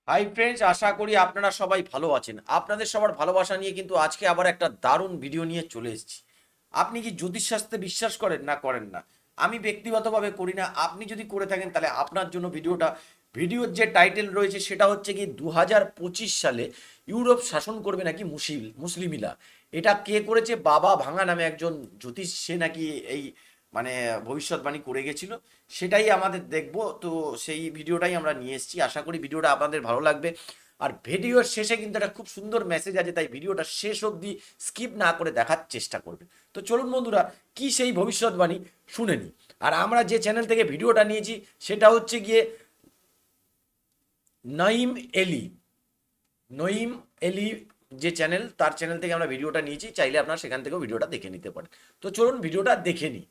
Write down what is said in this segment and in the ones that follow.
Hi friends, আশা করি আপনারা সবাই ভালো আছেন। আপনাদের সবার ভালোবাসা নিয়ে কিন্তু আজকে আবার একটা দারুণ ভিডিও নিয়ে চলে এসেছি। আপনি কি জ্যোতিষশাস্ত্রে বিশ্বাস করেন না করেন না? আমি ব্যক্তিগতভাবে করি না। আপনি যদি করে থাকেন তাহলে আপনার জন্য ভিডিওর যে টাইটেল রয়েছে সেটা হচ্ছে কি 2025 সালে ইউরোপ শাসন করবে নাকি মুসলিমিলা। এটা কে করেছে? বাবা ভাঙা নামে একজন জ্যোতিষ, সে নাকি এই মানে ভবিষ্যৎবাণী করে গেছিল। সেটাই আমাদের দেখবো। তো সেই ভিডিওটাই আমরা নিয়ে এসেছি। আশা করি ভিডিওটা আপনাদের ভালো লাগবে। আর ভিডিওর শেষে কিন্তু একটা খুব সুন্দর মেসেজ আছে, তাই ভিডিওটা শেষ অবধি স্কিপ না করে দেখার চেষ্টা করবে। তো চলুন বন্ধুরা, কি সেই ভবিষ্যৎবাণী শুনে নিই। আর আমরা যে চ্যানেল থেকে ভিডিওটা নিয়েছি সেটা হচ্ছে গিয়ে নঈম এলি। নঈম এলি যে চ্যানেল, তার চ্যানেল থেকে আমরা ভিডিওটা নিয়েছি। চাইলে আপনারা সেখান থেকেও ভিডিওটা দেখে নিতে পারেন। তো চলুন ভিডিওটা দেখে নিই।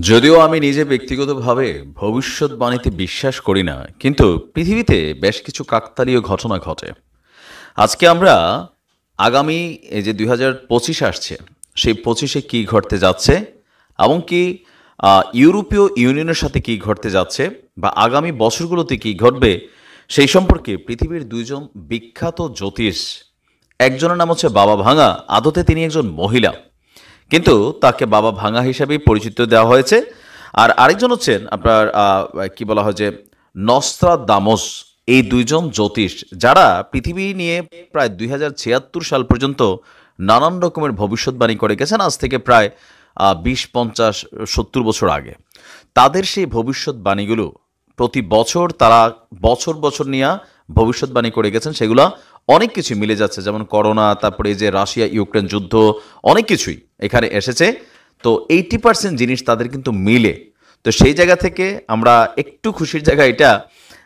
যদিও আমি নিজে ব্যক্তিগতভাবে ভবিষ্যৎবাণীতে বিশ্বাস করি না, কিন্তু পৃথিবীতে বেশ কিছু কাকতালীয় ঘটনা ঘটে। আজকে আমরা আগামী এই যে 2025 আসছে, সেই 25-এ কী ঘটতে যাচ্ছে এবং কি ইউরোপীয় ইউনিয়নের সাথে কী ঘটতে যাচ্ছে বা আগামী বছরগুলোতে কী ঘটবে, সেই সম্পর্কে পৃথিবীর দুইজন বিখ্যাত জ্যোতিষ, একজনের নাম হচ্ছে বাবা ভাঙা। আদতে তিনি একজন মহিলা, কিন্তু তাকে বাবা ভাঙা হিসাবেই পরিচিত দেওয়া হয়েছে। আর আরেকজন হচ্ছেন আপনার কি বলা হয় যে নস্ত্রাদামোস। এই দুইজন জ্যোতিষ যারা পৃথিবী নিয়ে প্রায় 2076 সাল পর্যন্ত নানান রকমের ভবিষ্যৎবাণী করে গেছেন, আজ থেকে প্রায় 20, 50, 70 বছর আগে। তাদের সেই ভবিষ্যৎবাণীগুলো প্রতি বছর তারা বছর বছর নিয়ে ভবিষ্যৎবাণী করে গেছেন, সেগুলো অনেক কিছু মিলে যাচ্ছে, যেমন করোনা, তারপরে এই যে রাশিয়া ইউক্রেন যুদ্ধ, অনেক কিছুই এখানে এসেছে। তো 80% জিনিস তাদের কিন্তু মিলে। তো সেই জায়গা থেকে আমরা একটু খুশির জায়গা এটা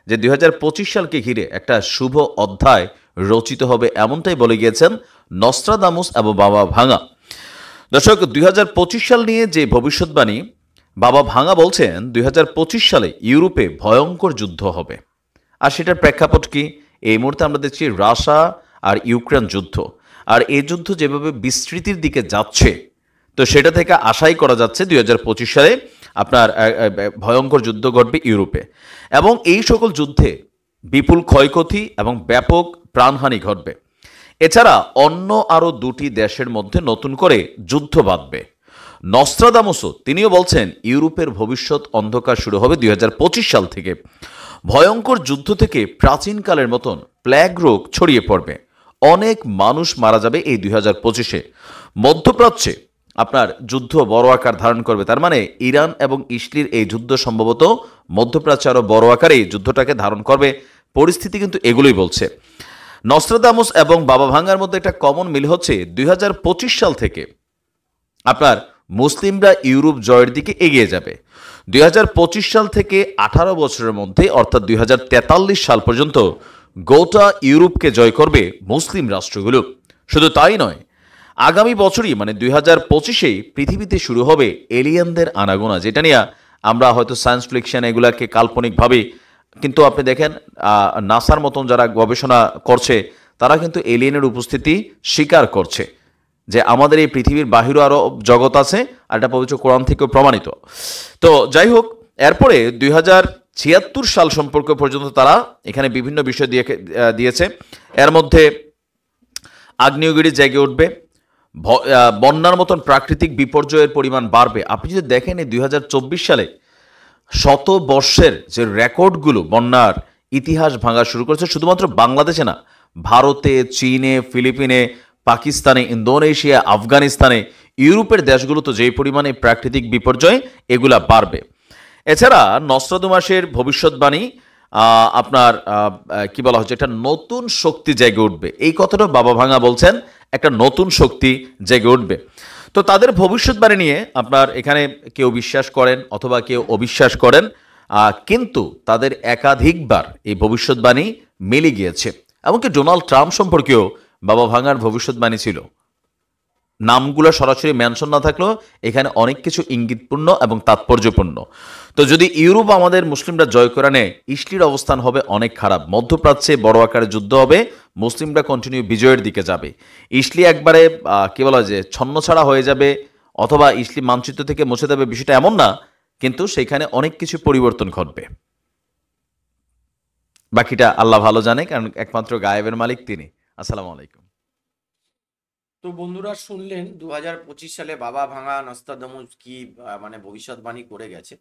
যে 2025 সালকে ঘিরে একটা শুভ অধ্যায় রচিত হবে, এমনটাই বলে গিয়েছেন নস্ত্রাদামুস এবং বাবা ভাঙা। দর্শক, 2025 সাল নিয়ে যে ভবিষ্যৎবাণী বাবা ভাঙা বলছেন, 2025 সালে ইউরোপে ভয়ঙ্কর যুদ্ধ হবে। আর সেটার প্রেক্ষাপট কি? এই মুহূর্তে আমরা দেখছি রাশিয়া আর ইউক্রেন যুদ্ধ। আর এই যুদ্ধ যেভাবে বিস্তৃতির দিকে যাচ্ছে, তো সেটা থেকে আশাই করা যাচ্ছে 2025 সালে আপনার ভয়ঙ্কর যুদ্ধ ঘটবে ইউরোপে। এবং এই সকল যুদ্ধে বিপুল ক্ষয়ক্ষতি এবং ব্যাপক প্রাণহানি ঘটবে। এছাড়া অন্য আরও দুটি দেশের মধ্যে নতুন করে যুদ্ধ বাঁধবে। নস্ত্রাদামোসও তিনিও বলছেন ইউরোপের ভবিষ্যৎ অন্ধকার শুরু হবে 2025 সাল থেকে। ভয়ঙ্কর যুদ্ধ থেকে প্রাচীনকালের মতন প্লেগ রোগ ছড়িয়ে পড়বে। অনেক মানুষ মারা যাবে এই 2025-এ। মধ্যপ্রাচ্যে আপনার যুদ্ধ বড় আকার ধারণ করবে। তার মানে ইরান এবং ইসরায়েলের এই যুদ্ধ সম্ভবত মধ্যপ্রাচ্যে আরও বড় আকারে এই যুদ্ধটাকে ধারণ করবে। পরিস্থিতি কিন্তু এগুলোই বলছে। নস্ত্রাদামোস এবং বাবা ভাঙ্গার মধ্যে একটা কমন মিল হচ্ছে 2025 সাল থেকে আপনার মুসলিমরা ইউরোপ জয়ের দিকে এগিয়ে যাবে। 2025 সাল থেকে 18 বছরের মধ্যে, অর্থাৎ 2043 সাল পর্যন্ত গোটা ইউরোপকে জয় করবে মুসলিম রাষ্ট্রগুলো। শুধু তাই নয়, আগামী বছরই মানে 2025-এই পৃথিবীতে শুরু হবে এলিয়েনদের আনাগোনা, যেটা নিয়ে আমরা হয়তো সায়েন্স ফিকশন এগুলাকে কাল্পনিকভাবে, কিন্তু আপনি দেখেন নাসার মতন যারা গবেষণা করছে তারা কিন্তু এলিয়েনের উপস্থিতি স্বীকার করছে যে আমাদের এই পৃথিবীর বাহিরও আরও জগৎ আছে, আর এটা পবিত্র কোরআন থেকেও প্রমাণিত। তো যাই হোক, এরপরে 2076 সাল সম্পর্ক পর্যন্ত তারা এখানে বিভিন্ন বিষয় দিয়েছে। এর মধ্যে আগ্নেয়গিরি জেগে উঠবে, বন্যার মতন প্রাকৃতিক বিপর্যয়ের পরিমাণ বাড়বে। আপনি যদি দেখেন এই 2024 সালে শত বর্ষের যে রেকর্ডগুলো বন্যার ইতিহাস ভাঙা শুরু করেছে, শুধুমাত্র বাংলাদেশে না, ভারতে, চীনে, ফিলিপিনে, পাকিস্তানে, ইন্দোনেশিয়া, আফগানিস্তানে, ইউরোপের দেশগুলো তো যেই পরিমাণে প্রাকৃতিক বিপর্যয়, এগুলা বাড়বে। এছাড়া নস্ট্রাদামাসের ভবিষ্যৎবাণী আপনার কি বলা হচ্ছে, একটা নতুন শক্তি জেগে উঠবে। এই কথাটা বাবা ভাঙা বলছেন, একটা নতুন শক্তি জেগে উঠবে। তো তাদের ভবিষ্যৎবাণী নিয়ে আপনার এখানে কেউ বিশ্বাস করেন অথবা কেউ অবিশ্বাস করেন, কিন্তু তাদের একাধিকবার এই ভবিষ্যৎবাণী মিলে গিয়েছে। এমনকি ডোনাল্ড ট্রাম্প সম্পর্কেও বাবা ভাঙার ভবিষ্যৎবাণী ছিল। নামগুলো সরাসরি মেনশন না থাকলেও এখানে অনেক কিছু ইঙ্গিতপূর্ণ এবং তাৎপর্যপূর্ণ। তো যদি ইউরোপ আমাদের মুসলিমরা জয় করে নেয়, ইসলির অবস্থান হবে অনেক খারাপ। মধ্যপ্রাচ্যে বড় আকারে যুদ্ধ হবে, মুসলিমরা কন্টিনিউ বিজয়ের দিকে যাবে। ইসলি একবারে কি বলা যায় ছন্নছাড়া হয়ে যাবে, অথবা ইসলি মানচিত্র থেকে মুছে দেবে, বিষয়টা এমন না, কিন্তু সেখানে অনেক কিছু পরিবর্তন ঘটবে। বাকিটা আল্লাহ ভালো জানে, কারণ একমাত্র গায়েবের মালিক তিনি। আসসালামু আলাইকুম। তো বন্ধুরা শুনলেন 2025 সালে বাবা ভাঙা নস্তাদামুস কি মানে ভবিষ্যৎবাণী করে গেছে।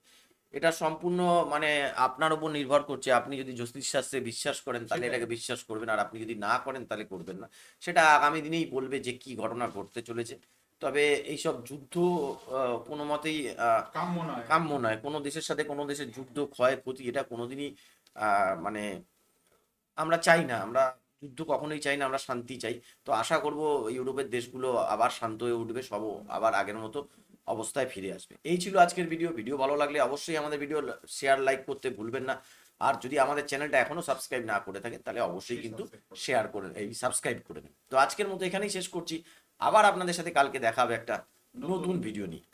এটা সম্পূর্ণ মানে আপনার উপর নির্ভর করছে। আপনি যদি জ্যোতিষশাস্ত্রে বিশ্বাস করেন তাহলে এটাকে বিশ্বাস করবেন, আর আপনি যদি না করেন তাহলে করবেন না। সেটা আগামী দিনেই বলবে যে কি ঘটনা ঘটতে চলেছে। তবে এইসব যুদ্ধ কোনো মতেই কাম্য নয়। কোনো দেশের সাথে কোনো দেশের যুদ্ধ, ক্ষয়ক্ষতি, এটা কোনোদিনই মানে আমরা চাই না। আমরা যুদ্ধ কখনোই চাই না, আমরা শান্তি চাই। তো আশা করব ইউরোপের দেশগুলো আবার শান্ত হয়ে উঠবে, সব আবার আগের মতো অবস্থায় ফিরে আসবে। এই ছিল আজকের ভিডিও। ভিডিও ভালো লাগলে অবশ্যই আমাদের ভিডিও শেয়ার লাইক করতে ভুলবেন না। আর যদি আমাদের চ্যানেলটা এখনো সাবস্ক্রাইব না করে থাকেন তাহলে অবশ্যই কিন্তু শেয়ার করে এই সাবস্ক্রাইব করে নেন। তো আজকের মতো এখানেই শেষ করছি। আবার আপনাদের সাথে কালকে দেখা হবে একটা নতুন ভিডিও নিয়ে।